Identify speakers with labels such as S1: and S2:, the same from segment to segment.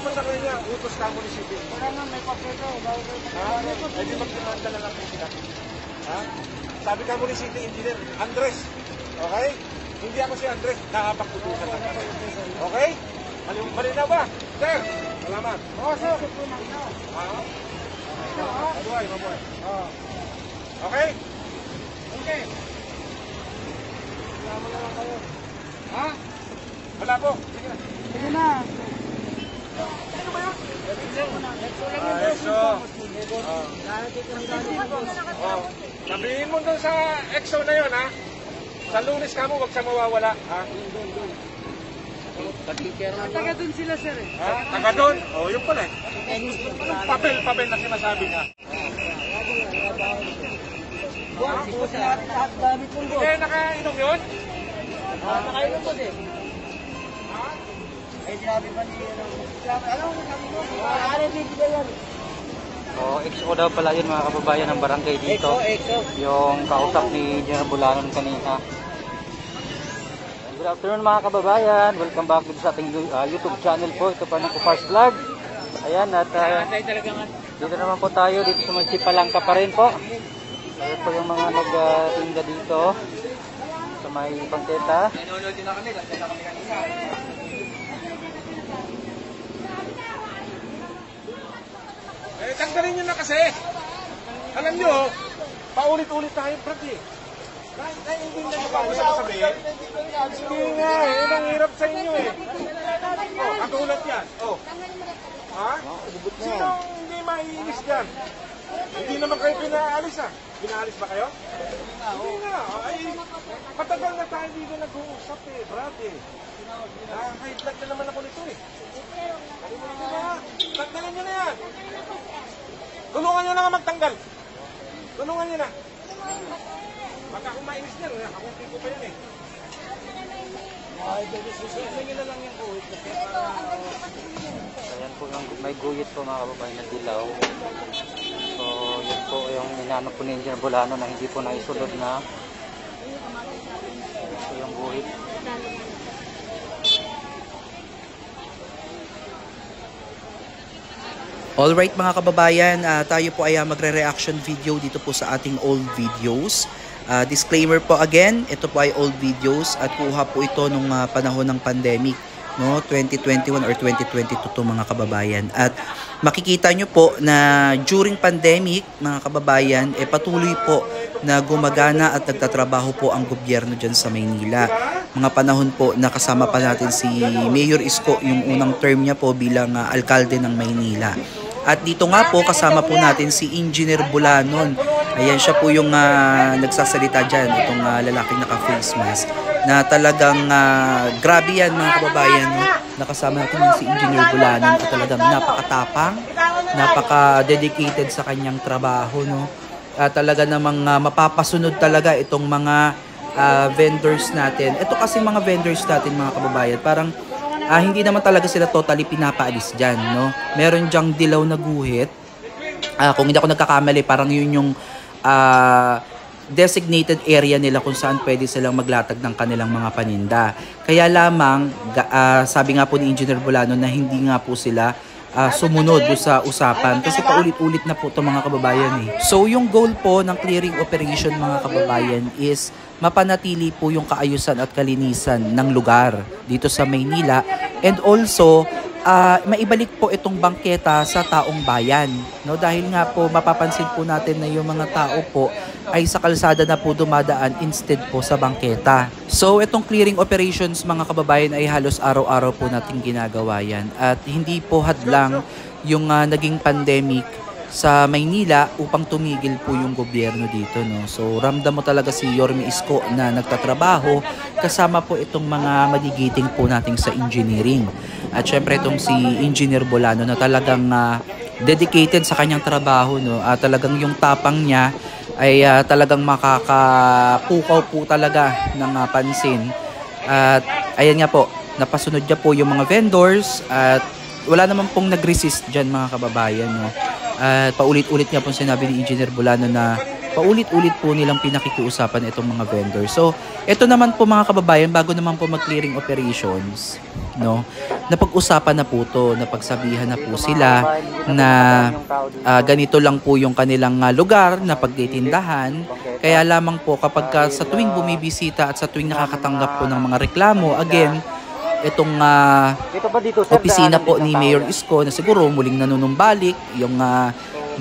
S1: mo sa kanya, utos ka mo ni City.
S2: Wala nga, may papel ko.
S1: Eh di magsinanda na lang sila. Ha? Sabi ka mo ni City Engineer, Andres. Okay? Hindi ako si Andres, nakapag-utusan lang kami. Okay? Malinaw ba? Sir, salamat.
S2: Oo, sir.
S1: Mabuhay. Okay?
S2: Okay. Salamat na lang kayo. Ha?
S1: Wala po. Sige na.
S2: Sige na.
S1: Ano ba yun? Sabihin mo doon sa EXO na yun, ha? Sa Lunes ka mo, huwag siya mawawala, ha?
S2: Taga dun sila, sir.
S1: Ha? Taga doon? O, yun pala eh. Papel na sinasabi niya.
S2: Lahat gamit mong boss.
S1: Hindi, nakainom yun?
S2: Nakainom po din. Ay, sinabi pa ni... Ano mo sabi mo? RFP yan.
S3: XO daw pala yun mga kababayan ng barangay dito.
S2: EXO.
S3: Yung kausap ni General Bulanon kanina. Good afternoon mga kababayan. Welcome back dito sa ating YouTube channel po. Ito pa ng Kupar's Vlog. Ayan at dito naman po tayo dito sa Magsipalangka pa rin po. Ito po yung mga nagtinda dito sa may bangketa.
S2: Nanonood din na kami. Kasi kami kanina.
S1: Eh, tanggalin nyo na kasi. Alam nyo, paulit-ulit tayo, Brad eh. Hindi na pa ako sasabihin. Hindi nga eh, ang hirap sa inyo eh. Oh, katulad yan. Oh. Ha? Sino hindi maiinis dyan? Hindi naman kayo pinaalis ah. Pinaalis ba kayo? Hindi nga. Ay, patagal na tayo dito nag-uusap eh, Brad eh. Kahit lag na naman ako nito eh. Tanggalin nyo na yan. Tulungan nyo na nga magtanggal. Tulungan nyo na. Baka kung mainis niyan, kakunti ko pa yun eh.
S2: Ay, susunod nyo na lang yung kuhit.
S3: Ayan po yung may guyit po mga kababayan na dilaw. So yun po yung inano po ni Engineer Bulanon na hindi po naisulod na. Ito yung guhit.
S4: Alright mga kababayan, tayo po ay magre-reaction video dito po sa ating old videos. Disclaimer po again, ito po ay old videos at kuha po ito nung panahon ng pandemic, no? 2021 or 2022 to mga kababayan. At makikita nyo po na during pandemic mga kababayan, patuloy po na gumagana at nagtatrabaho po ang gobyerno dyan sa Maynila. Mga panahon po nakasama pa natin si Mayor Isko, yung unang term niya po bilang alkalde ng Maynila. At dito nga po kasama po natin si Engineer Bulanon. Ayan, siya po yung nagsasalita dyan, itong lalaking naka-face mask. Na talagang grabe yan mga kababayan. No? Nakasama natin si Engineer Bulanon at talagang napakatapang, napaka-dedicated sa kanyang trabaho. No? Talaga namang mapapasunod talaga itong mga vendors natin. Ito kasi mga vendors natin mga kababayan, parang hindi naman talaga sila totally pinapaalis dyan, no? Meron dyang dilaw na guhit. Kung hindi ako nagkakamali, parang yun yung designated area nila kung saan pwede silang maglatag ng kanilang mga paninda. Kaya lamang, sabi nga po ni Engineer Bulanon na hindi nga po sila sumunod sa usapan kasi paulit-ulit na po ito mga kababayan eh. So yung goal po ng clearing operation mga kababayan is mapanatili po yung kaayusan at kalinisan ng lugar dito sa Maynila and also maibalik po itong bangketa sa taong bayan, no? Dahil nga po mapapansin po natin na yung mga tao po ay sa kalsada na po dumadaan instead po sa bangketa. So itong clearing operations mga kababayan ay halos araw-araw po natin ginagawa yan at hindi po hadlang yung naging pandemic sa Maynila upang tumigil po yung gobyerno dito, no? So ramdam mo talaga si Yorme Isko na nagtatrabaho kasama po itong mga magigiting po nating sa engineering. At syempre itong si Engineer Bulanon na talagang dedicated sa kanyang trabaho, no? Talagang yung tapang niya ay talagang makakapukaw po talaga ng pansin. At ayan nga po, napasunod niya po yung mga vendors at wala naman pong nag-resist dyan mga kababayan, no? Paulit-ulit nga po sinabi ni Engineer Bulanon na paulit-ulit po nilang pinakikiusapan itong mga vendor. So, ito naman po mga kababayan, bago naman po mag-clearing operations, no, napag-usapan na po to, napagsabihan na po sila na ganito lang po yung kanilang lugar na pagtitindahan. Kaya lamang po kapag sa tuwing bumibisita at sa tuwing nakakatanggap po ng mga reklamo, again, itong opisina po ni Mayor Isko na siguro muling nanunumbalik yung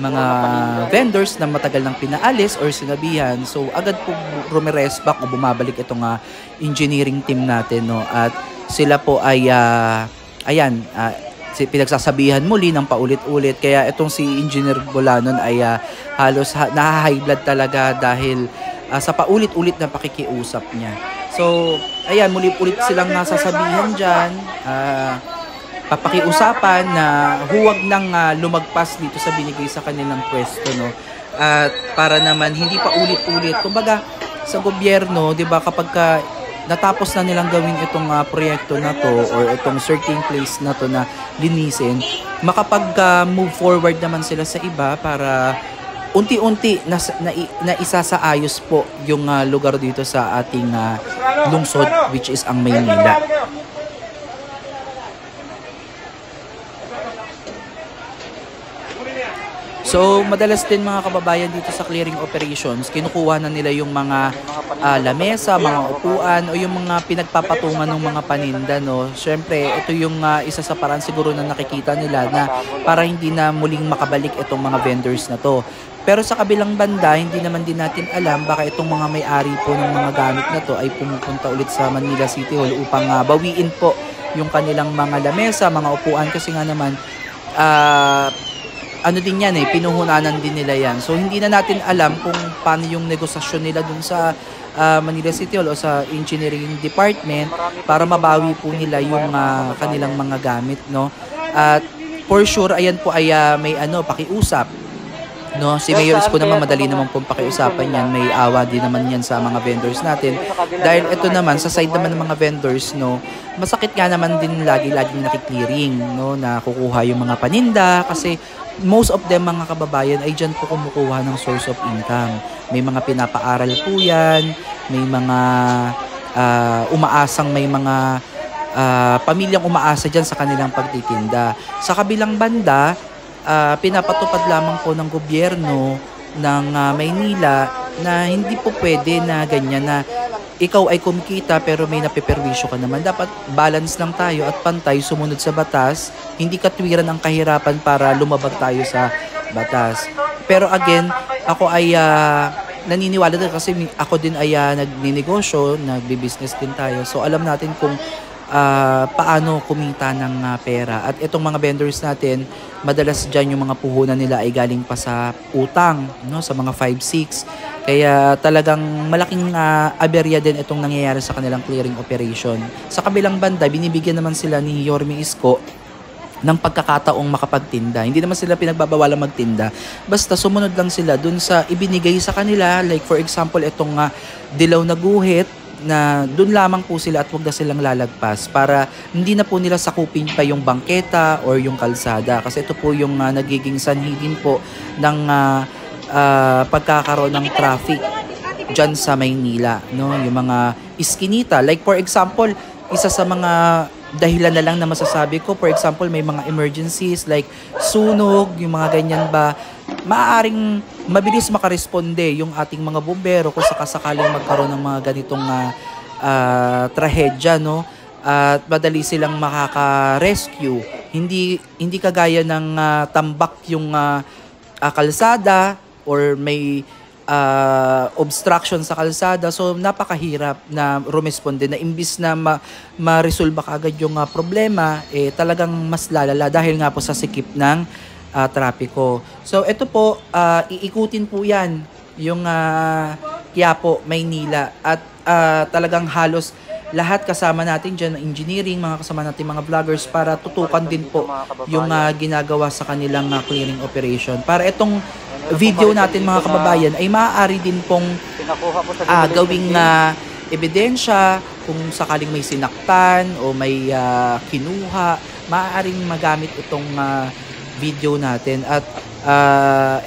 S4: mga vendors na matagal nang pinaalis or sinabihan. So agad po rumeres back o bumabalik itong engineering team natin, no, at sila po ay pinagsasabihan muli ng paulit-ulit. Kaya itong si Engineer Bulanon ay halos na-high blood talaga dahil sa paulit-ulit na pakikiusap niya. So, ayan, muli-ulit silang nasasabihan dyan, papakiusapan na huwag nang lumagpas dito sa binigay sa kanilang pwesto, no? At para naman hindi pa ulit-ulit. Kumbaga, sa gobyerno, 'di ba, kapag natapos na nilang gawin itong proyekto na to or itong certain place na to na linisin, makapag-move forward naman sila sa iba para unti-unti na isasaayos po yung lugar dito sa ating lungsod, which is ang Maynila. So, madalas din mga kababayan dito sa clearing operations, kinukuha na nila yung mga lamesa, mga upuan o yung mga pinagpapatungan ng mga paninda, no. Syempre, ito yung isa sa paraan siguro na nakikita nila na para hindi na muling makabalik itong mga vendors na to. Pero sa kabilang banda, hindi naman din natin alam baka itong mga may-ari po ng mga gamit na to ay pumupunta ulit sa Manila City Hall upang bawiin po yung kanilang mga lamesa, mga upuan, kasi nga naman ano din yan pinuhunanan din nila yan. So hindi na natin alam kung paano yung negosasyon nila dun sa Manila City Hall o sa engineering department para mabawi po nila yung kanilang mga gamit, no. At for sure ayan po ay may pakiusap, no. Si Mayor Isko naman madali naman pong pakiusapan yan, may awa din naman yan sa mga vendors natin. Dahil ito naman sa side naman ng mga vendors, no, masakit nga naman din lagi-laging nakiklearing, no, na kukuha yung mga paninda kasi most of them mga kababayan ay dyan po kumukuha ng source of income. May mga pinapaaral po yan, may mga may mga pamilyang umaasa dyan sa kanilang pagtitinda. Sa kabilang banda, pinapatupad lamang po ng gobyerno ng Maynila na hindi po pwede na ganyan na ikaw ay kumikita pero may napiperwisyo ka naman. Dapat balance lang tayo at pantay, sumunod sa batas. Hindi katwiran ang kahirapan para lumabag tayo sa batas. Pero again, ako ay naniniwala din kasi ako din ay nagninegosyo, nagbi-business din tayo. So alam natin kung paano kumita ng pera. At itong mga vendors natin, madalas dyan yung mga puhunan nila ay galing pa sa utang, no, sa mga 5-6. Kaya talagang malaking aberya din itong nangyayari sa kanilang clearing operation. Sa kabilang banda, binibigyan naman sila ni Yorme Isko ng pagkakataong makapagtinda. Hindi naman sila pinagbabawalan magtinda. Basta sumunod lang sila dun sa ibinigay sa kanila. Like for example, itong dilaw na guhit, na doon lamang po sila at huwag na silang lalagpas para hindi na po nila sakupin pa yung bangketa or yung kalsada. Kasi ito po yung nagiging sanhi din po ng pagkakaroon ng traffic dyan sa Maynila, no? Yung mga iskinita. Like for example, isa sa mga dahilan na lang na masasabi ko, for example, may mga emergencies like sunog, yung mga ganyan ba, maaaring mabilis makaresponde yung ating mga bumbero kung sakasakaling magkaroon ng mga ganitong trahedya, no? At madali silang makaka-rescue. Hindi kagaya ng tambak yung kalsada or may obstruction sa kalsada. So napakahirap na rumesponde na imbis na ma-resolve kagad yung problema, talagang mas lalala dahil nga po sa sikip ng trapiko. So ito po, iikutin po yan yung Quiapo, Maynila, at talagang halos lahat kasama natin dyan, engineering, mga kasama natin mga vloggers, para tutukan din po yung ginagawa sa kanilang clearing operation. Para itong video natin mga kababayan ay maaari din pong gawing ebidensya kung sakaling may sinaktan o may kinuha, maaaring magamit itong video natin. At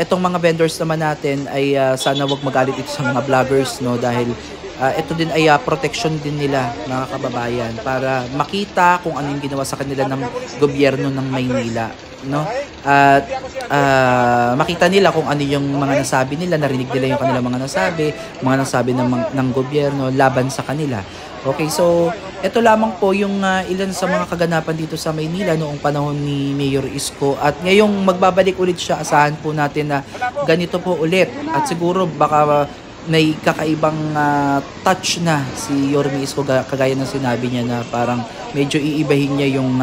S4: Etong mga vendors naman natin ay sana wag magalit ito sa mga vloggers, no, dahil ito din ay protection din nila, mga kababayan, para makita kung ano yung ginawa sa kanila ng gobyerno ng Maynila, no? At makita nila kung ano yung mga nasabi nila, narinig nila yung kanilang mga nasabi ng gobyerno laban sa kanila. Okay, so ito lamang po yung ilan sa mga kaganapan dito sa Maynila noong panahon ni Mayor Isko, at ngayong magbabalik ulit siya. Asahan po natin na ganito po ulit, at siguro baka may kakaibang touch na si Yorme Isko, kagaya ng sinabi niya na parang medyo iibahin niya yung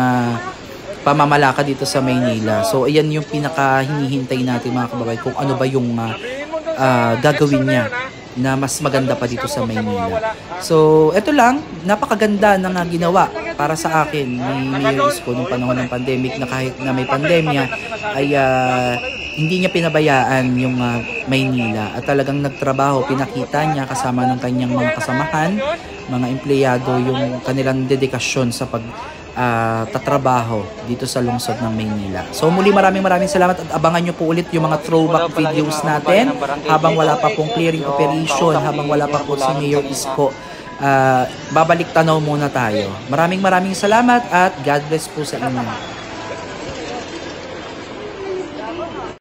S4: pamamalakad dito sa Maynila. So ayan yung pinaka hinihintay natin, mga kababayan, kung ano ba yung gagawin niya na mas maganda pa dito sa Maynila. So ito lang, napakaganda ng ginawa para sa akin ni Mayor Isko nung panahon ng pandemic, na kahit na may pandemya ay hindi niya pinabayaan yung Maynila, at talagang nagtrabaho. Pinakita niya kasama ng kanyang mga kasamahan, mga empleyado, yung kanilang dedikasyon sa tatrabaho dito sa lungsod ng Maynila. So muli, maraming salamat, at abangan nyo po ulit yung mga throwback videos natin habang wala pa pong clearing operation, habang wala pa po si Mayor Isko. Babalik tanaw muna tayo. Maraming salamat, at God bless po sa inyo.